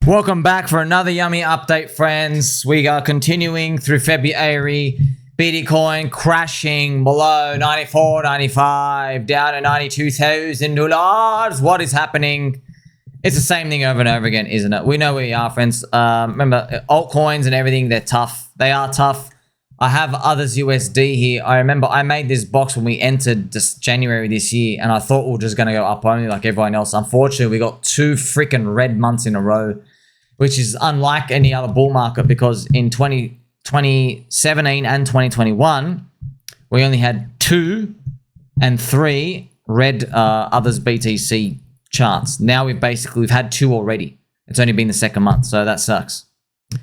Welcome back for another yummy update, friends. We are continuing through February. Bitcoin crashing below 94, 95, down to $92,000. What is happening? It's the same thing over and over again, isn't it? We know where we are, friends. Remember, altcoins and everything, they're tough. They are tough. I have others USD here. I remember I made this box when we entered this January this year, and I thought we were just going to go up only like everyone else. Unfortunately, we got 2 freaking red months in a row, which is unlike any other bull market, because in 2017 and 2021, we only had 2 and 3 red others BTC charts. Now we've had 2 already. It's only been the second month, so that sucks.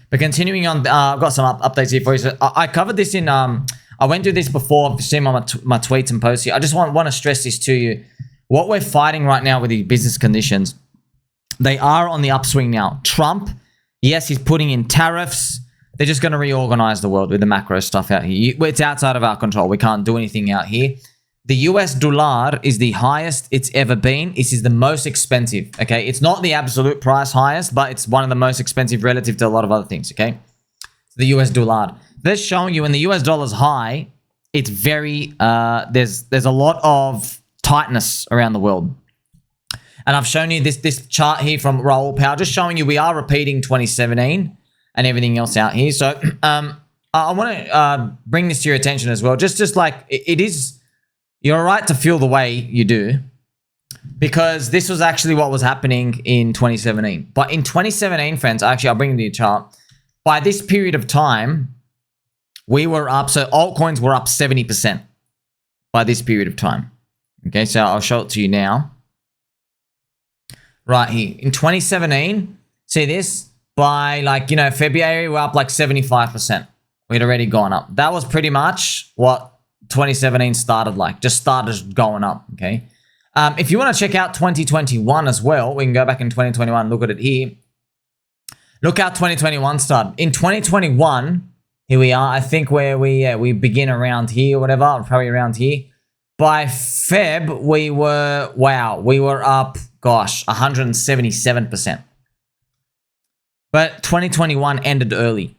But continuing on, I've got some updates here for you. So I covered this in, I went through this before. I've seen my tweets and posts here. I just want to stress this to you. What we're fighting right now with the business conditions, they are on the upswing now. Trump, yes, he's putting in tariffs. They're just going to reorganize the world with the macro stuff out here. It's outside of our control. We can't do anything out here. The US dollar is the highest it's ever been. This is the most expensive, okay? It's not the absolute price highest, but it's one of the most expensive relative to a lot of other things, okay? The US dollar. They're showing you when the US dollar's high, it's very, there's a lot of tightness around the world. And I've shown you this chart here from Raoul Pal, just showing you we are repeating 2017 and everything else out here. So I want to bring this to your attention as well. Just like it is, you're right to feel the way you do, because this was actually what was happening in 2017. But in 2017, friends, actually, I'll bring you the chart. By this period of time, we were up. So altcoins were up 70% by this period of time. Okay, so I'll show it to you now. Right here. In 2017, see this? By February, we're up like 75%. We'd already gone up. That was pretty much what 2017 started like, just started going up, okay? If you want to check out 2021 as well, we can go back in 2021, look at it here. Look how 2021 started. In 2021, here we are. I think where we begin around here or whatever, probably around here. By Feb, we were up, gosh, 177%. But 2021 ended early.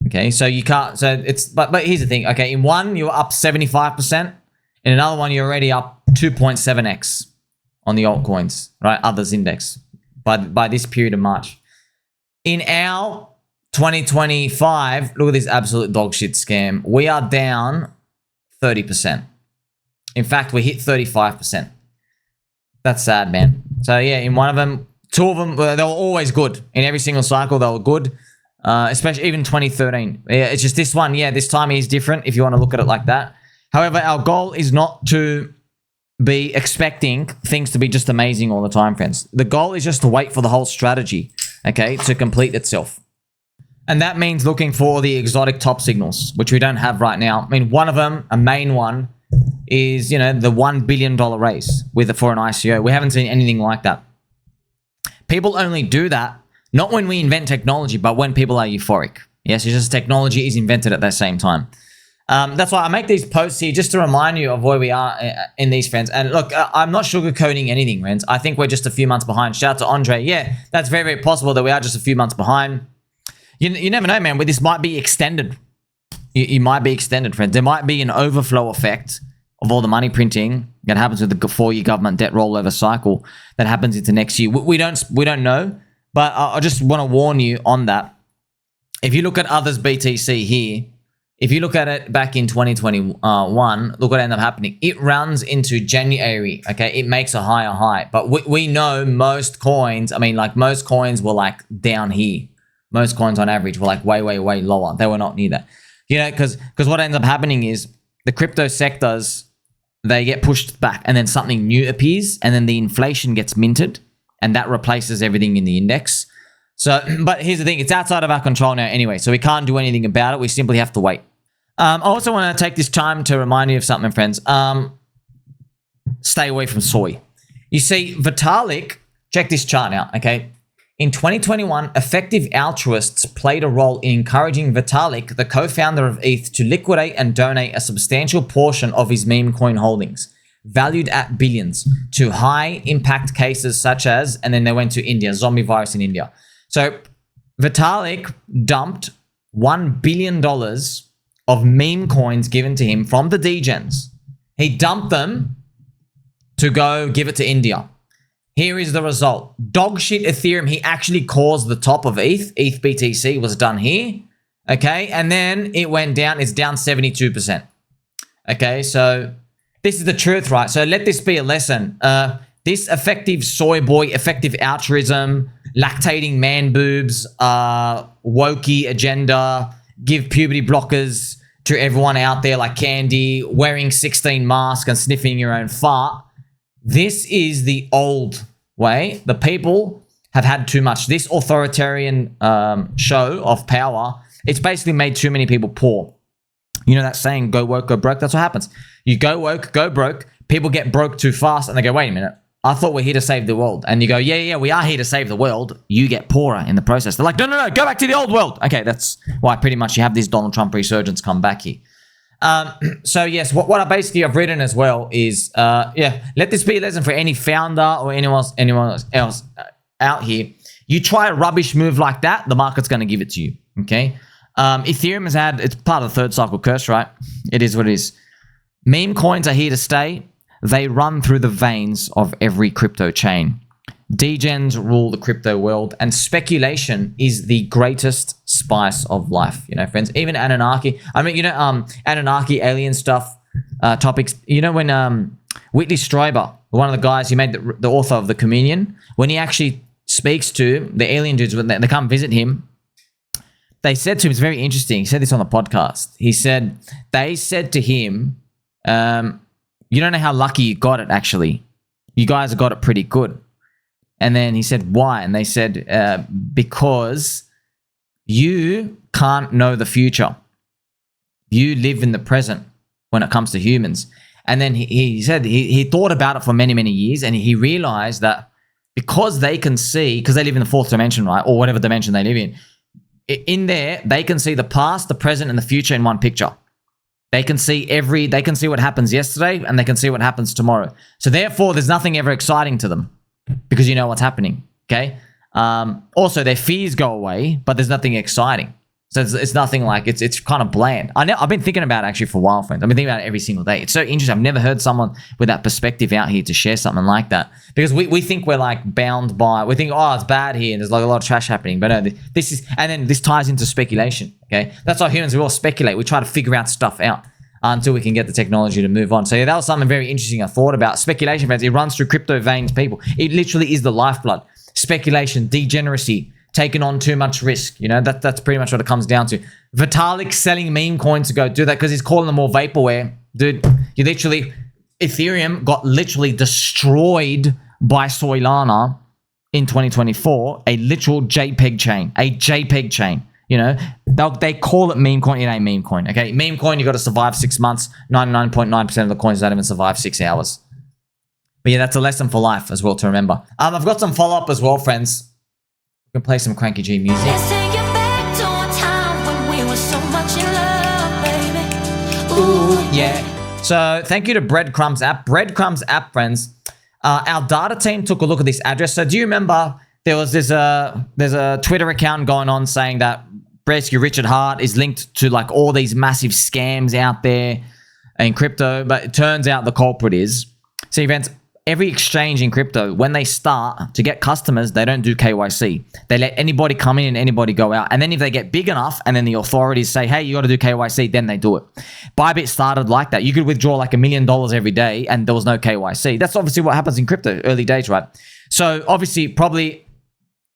Okay, so you can't, but here's the thing, okay, in one, you're up 75%, in another one, you're already up 2.7x on the altcoins, right, others index, by this period of March. In our 2025, look at this absolute dog shit scam, we are down 30%. In fact, we hit 35%. That's sad, man. So yeah, in one of them, 2 of them, they were always good. In every single cycle, they were good. Especially even 2013. Yeah, it's just this one. Yeah, this time is different if you want to look at it like that. However, our goal is not to be expecting things to be just amazing all the time, friends. The goal is just to wait for the whole strategy, okay, to complete itself. And that means looking for the exotic top signals, which we don't have right now. I mean, one of them, a main one, is, the $1 billion raise for an ICO. We haven't seen anything like that. People only do that not when we invent technology, but when people are euphoric. Yes, it's just technology is invented at the same time. That's why I make these posts here just to remind you of where we are in these, friends. And look, I'm not sugarcoating anything, friends. I think we're just a few months behind. Shout out to Andre. Yeah, that's very, very possible that we are just a few months behind. You never know, man. This might be extended. You might be extended, friends. There might be an overflow effect of all the money printing that happens with the 4-year government debt rollover cycle that happens into next year. We don't know. But I just want to warn you on that. If you look at others BTC here, if you look at it back in 2021, look what ended up happening. It runs into January, okay? It makes a higher high. But we know most coins, most coins were like down here. Most coins on average were like way, way, way lower. They were not near that. Because what ends up happening is the crypto sectors, they get pushed back and then something new appears and then the inflation gets minted. And that replaces everything in the index. So, but here's the thing. It's outside of our control now anyway. So we can't do anything about it. We simply have to wait. I also want to take this time to remind you of something, friends. Stay away from soy. You see, Vitalik, check this chart out, okay? In 2021, effective altruists played a role in encouraging Vitalik, the co-founder of ETH, to liquidate and donate a substantial portion of his meme coin holdings. valued at billions, to high impact cases such as, and then they went to India, zombie virus in India. So Vitalik dumped $1 billion of meme coins given to him from the degens. He dumped them to go give it to India. Here is the result. Dog shit Ethereum. He actually caused the top of ETH. ETH BTC was done here. Okay. And then it went down. It's down 72%. Okay. So this is the truth, right? So let this be a lesson. This effective soy boy, effective altruism, lactating man boobs, wokey agenda, give puberty blockers to everyone out there like Candy, wearing 16 masks and sniffing your own fart. This is the old way. The people have had too much. This authoritarian show of power, it's basically made too many people poor. You know that saying, go woke, go broke? That's what happens. You go woke, go broke. People get broke too fast and they go, wait a minute. I thought we're here to save the world. And you go, yeah, we are here to save the world. You get poorer in the process. They're like, no, go back to the old world. Okay, that's why pretty much you have this Donald Trump resurgence come back here. So yes, what I basically have written as well is, let this be a lesson for any founder or anyone else out here. You try a rubbish move like that, the market's going to give it to you, okay? Ethereum has had, it's part of the third cycle curse, right? It is what it is. Meme coins are here to stay. They run through the veins of every crypto chain. Degens rule the crypto world, and speculation is the greatest spice of life. You know, friends, even Anunnaki. I mean, Anunnaki, alien stuff, topics. You know, when Whitley Strieber, one of the guys who made the author of the Communion, when he actually speaks to the alien dudes, when they come visit him, they said to him, it's very interesting. He said this on the podcast. He said, they said to him, you don't know how lucky you got it, actually. You guys have got it pretty good. And then he said, why? And they said, because you can't know the future. You live in the present when it comes to humans. And then he said he thought about it for many, many years, and he realized that because they can see, because they live in the fourth dimension, right? Or whatever dimension they live in there, they can see the past, the present, and the future in one picture. They can see what happens yesterday, and they can see what happens tomorrow. So therefore, there's nothing ever exciting to them because you know what's happening, okay? Also, their fears go away, but there's nothing exciting. So it's nothing like, it's kind of bland. I've been thinking about it actually for a while, friends. I've been thinking about it every single day. It's so interesting. I've never heard someone with that perspective out here to share something like that. Because we think we're like bound by, we think, oh, it's bad here and there's like a lot of trash happening. But no, this is, and then this ties into speculation, okay? That's why humans, we all speculate. We try to figure out stuff out until we can get the technology to move on. So yeah, that was something very interesting I thought about. Speculation, friends, it runs through crypto veins, people. It literally is the lifeblood. Speculation, degeneracy, taking on too much risk. You know, that's pretty much what it comes down to. Vitalik selling meme coins to go do that because he's calling them all vaporware. Dude, you literally, Ethereum got literally destroyed by Solana in 2024. A literal JPEG chain. You know, they call it meme coin. It ain't meme coin. Okay, meme coin, you got to survive 6 months. 99.9% of the coins don't even survive 6 hours. But yeah, that's a lesson for life as well to remember. I've got some follow up as well, friends. We can play some Cranky G music. Let's take it back to a time when we were so much in love, baby. Ooh, yeah. So thank you to Breadcrumbs app. Breadcrumbs app, friends. Our data team took a look at this address. So do you remember there's a Twitter account going on saying that basically Richard Hart is linked to like all these massive scams out there in crypto, but it turns out the culprit is, see, friends, every exchange in crypto, when they start to get customers, they don't do KYC. They let anybody come in and anybody go out. And then if they get big enough and then the authorities say, hey, you got to do KYC, then they do it. Bybit started like that. You could withdraw like $1 million every day and there was no KYC. That's obviously what happens in crypto early days, right? So obviously probably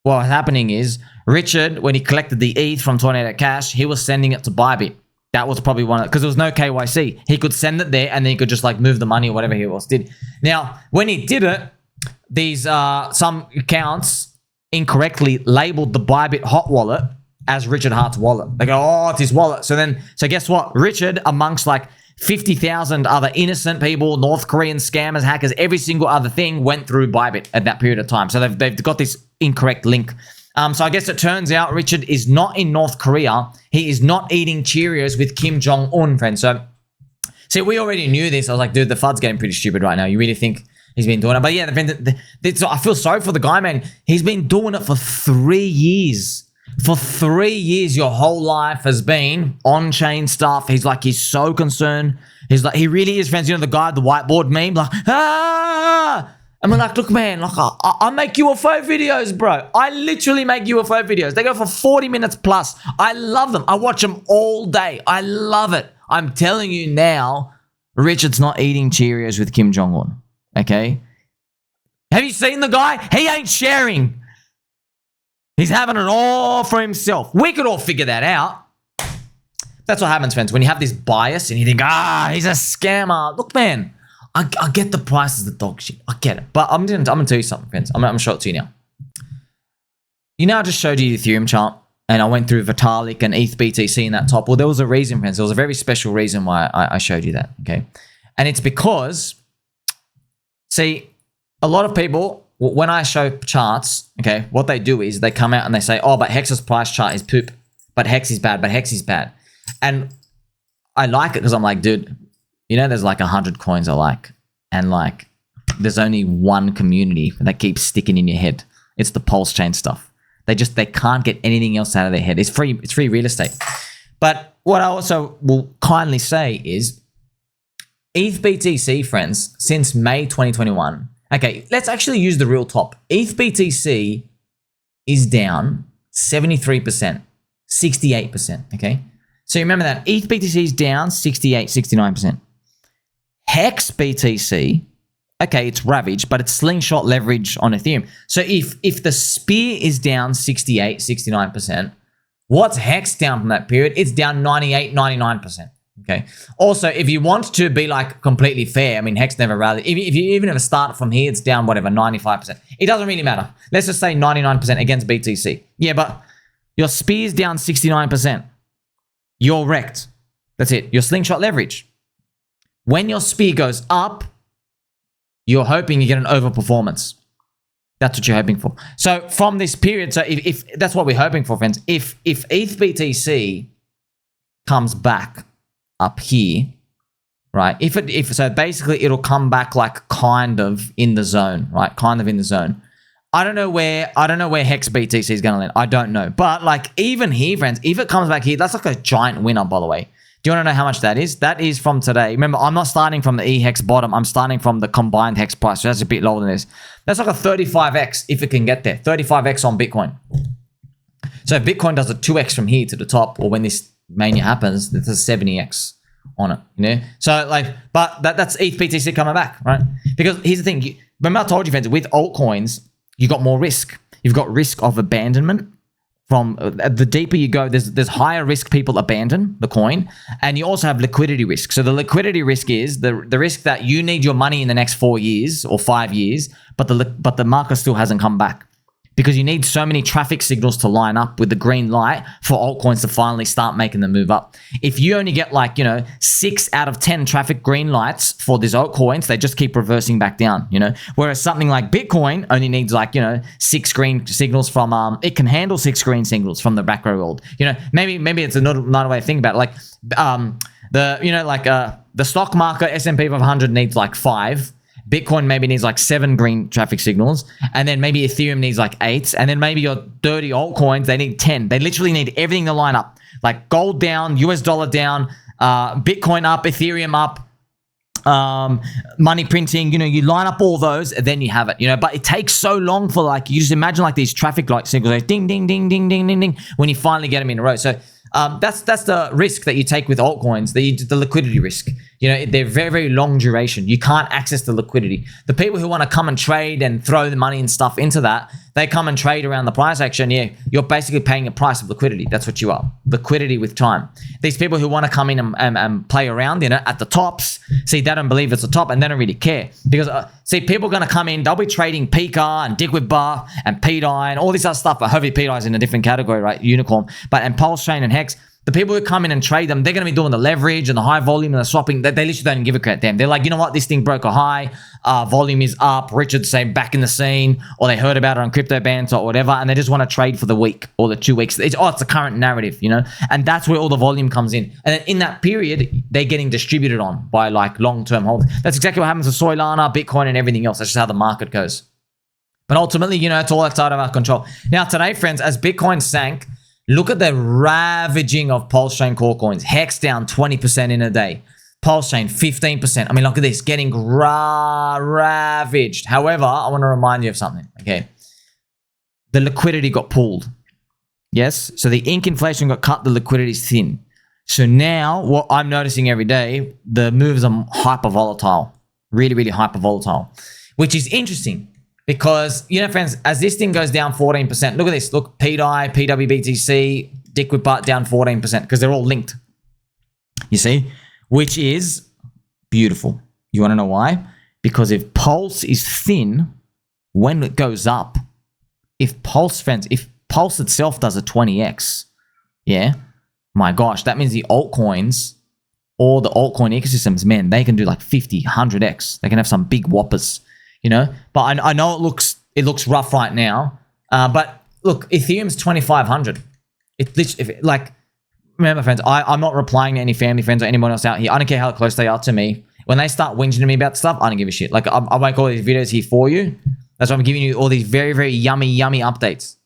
what's happening is Richard, when he collected the ETH from Tornado Cash, he was sending it to Bybit. That was probably one of, because there was no KYC. He could send it there and then he could just like move the money or whatever he else did. Now, when he did it, these some accounts incorrectly labeled the Bybit hot wallet as Richard Hart's wallet. They go, oh, it's his wallet. So guess what? Richard, amongst like 50,000 other innocent people, North Korean scammers, hackers, every single other thing went through Bybit at that period of time. So they've got this incorrect link. So I guess it turns out Richard is not in North Korea. He is not eating Cheerios with Kim Jong Un, friends. So, see, we already knew this. I was like, dude, the FUD's getting pretty stupid right now. You really think He's been doing it. But yeah, I feel sorry for the guy, man. He's been doing it for 3 years. For 3 years, your whole life has been on-chain stuff. He's so concerned. He really is, friends. You know, the guy, the whiteboard meme, like, ah! And we're like, look, man, like, I make UFO videos, bro. I literally make UFO videos. They go for 40 minutes plus. I love them. I watch them all day. I love it. I'm telling you now, Richard's not eating Cheerios with Kim Jong Un, okay? Have you seen the guy? He ain't sharing. He's having it all for himself. We could all figure that out. That's what happens, friends. When you have this bias and you think, he's a scammer. Look, man, I get the price is the dog shit. I get it. But I'm going to tell you something, friends. I'm going to show it to you now. You know, I just showed you the Ethereum chart and I went through Vitalik and ETH BTC in that top. Well, there was a reason, friends. There was a very special reason why I showed you that, okay? And it's because, see, a lot of people, when I show charts, okay, what they do is they come out and they say, oh, but Hex's price chart is poop. But Hex is bad. But Hex is bad. And I like it because I'm like, dude, you know, there's like 100 coins I like. And like, there's only one community that keeps sticking in your head. It's the PulseChain stuff. They can't get anything else out of their head. It's free real estate. But what I also will kindly say is ETH BTC, friends, since May 2021. Okay, let's actually use the real top. ETH BTC is down 73%, 68%, okay? So remember that ETH BTC is down 68, 69%. Hex BTC, okay, it's ravaged, but it's slingshot leverage on Ethereum. So if the spear is down 68, 69%, what's Hex down from that period? It's down 98, 99%. Okay. Also, if you want to be like completely fair, I mean, Hex never rallied. If you even ever start from here, it's down whatever, 95%. It doesn't really matter. Let's just say 99% against BTC. Yeah, but your spear's down 69%. You're wrecked. That's it. Your slingshot leverage. When your spear goes up, you're hoping you get an overperformance. That's what you're hoping for. So from this period, so if that's what we're hoping for, friends, if ETH BTC comes back up here, right? So basically it'll come back like kind of in the zone, right? Kind of in the zone. I don't know where Hex BTC is going to land. I don't know. But like even here, friends, if it comes back here, that's like a giant winner, by the way. Do you want to know how much that is? That is from today. Remember, I'm not starting from the E-Hex bottom. I'm starting from the combined Hex price. So that's a bit lower than this. That's like a 35x if it can get there. 35x on Bitcoin. So if Bitcoin does a 2x from here to the top, or when this mania happens, there's a 70x on it, you know? So like, but that's ETH BTC coming back, right? Because here's the thing. Remember I told you, friends, with altcoins, you got more risk. You've got risk of abandonment. From the deeper you go, there's higher risk people abandon the coin, and you also have liquidity risk. So the liquidity risk is the risk that you need your money in the next 4 years or 5 years, but the market still hasn't come back because you need so many traffic signals to line up with the green light for altcoins to finally start making the move up. If you only get like, 6 out of 10 traffic green lights for these altcoins, they just keep reversing back down, Whereas something like Bitcoin only needs like, 6 green signals from, it can handle 6 green signals from the macro world. Maybe it's another way to think about it. Like, the stock market S&P 500 needs like 5. Bitcoin maybe needs like 7 green traffic signals, and then maybe Ethereum needs like 8, and then maybe your dirty altcoins, they need 10. They literally need everything to line up. Like gold down, US dollar down, Bitcoin up, Ethereum up, money printing, you line up all those, and then you have it, but it takes so long for like, you just imagine like these traffic light signals, like ding, ding, ding, ding, ding, ding, ding, when you finally get them in a row. So that's the risk that you take with altcoins, the liquidity risk. They're very, very long duration. You can't access the liquidity. The people who want to come and trade and throw the money and stuff into that, they come and trade around the price action. Yeah, you're basically paying a price of liquidity. That's what you are. Liquidity with time. These people who want to come in and play around at the tops, see, they don't believe it's a top and they don't really care. Because, people are going to come in, they'll be trading Pika and Digwit Bar and PDI and all this other stuff. But hopefully PDI is in a different category, right? Unicorn. And PulseChain and Hex, The people who come in and trade them, they're going to be doing the leverage and the high volume and the swapping. They literally don't give a damn. They're like, you know what? This thing broke a high. Volume is up. Richard's saying back in the scene, or they heard about it on crypto bands or whatever, and they just want to trade for the week or the 2 weeks. It's the current narrative, you know? And that's where all the volume comes in. And then in that period, they're getting distributed on by like long-term holders. That's exactly what happens with Solana, Bitcoin, and everything else. That's just how the market goes. But ultimately, you know, it's all outside of our control. Now, today, friends, as Bitcoin sank, look at the ravaging of PulseChain core coins. Hex down 20% in a day. PulseChain 15%. I mean, look at this, getting ravaged. However, I want to remind you of something, okay? The liquidity got pulled. Yes? So the ink inflation got cut, the liquidity is thin. So now, what I'm noticing every day, the moves are hyper volatile. Really, really hyper volatile. Which is interesting. Because, you know, friends, as this thing goes down 14%, look at this. Look, PDI, PWBTC, Dick with Butt down 14% because they're all linked. You see? Which is beautiful. You want to know why? Because if Pulse is thin, when it goes up, if Pulse itself does a 20x, yeah, my gosh, that means the altcoins or the altcoin ecosystems, man, they can do like 50, 100x. They can have some big whoppers. You know, but I know it looks rough right now. But look, Ethereum's 2,500. Remember, friends, I'm not replying to any family friends or anyone else out here. I don't care how close they are to me. When they start whinging to me about stuff, I don't give a shit. Like, I make all these videos here for you. That's why I'm giving you all these very, very yummy updates.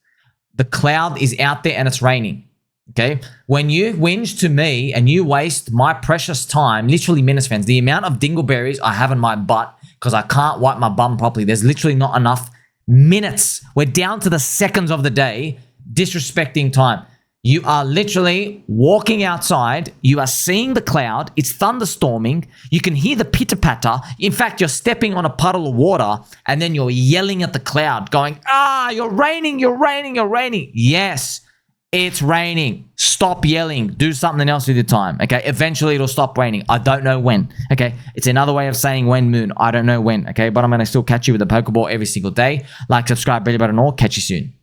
The cloud is out there and it's raining. Okay, when you whinge to me and you waste my precious time, literally minutes, friends, the amount of dingleberries I have in my butt because I can't wipe my bum properly, there's literally not enough minutes. We're down to the seconds of the day, disrespecting time. You are literally walking outside. You are seeing the cloud. It's thunderstorming. You can hear the pitter-patter. In fact, you're stepping on a puddle of water and then you're yelling at the cloud going, you're raining, you're raining, you're raining. Yes. It's raining. Stop yelling. Do something else with your time. Okay. Eventually it'll stop raining. I don't know when. Okay. It's another way of saying when moon. I don't know when. Okay. But I'm going to still catch you with a Pokeball every single day. Like, subscribe, bell button, all. Catch you soon.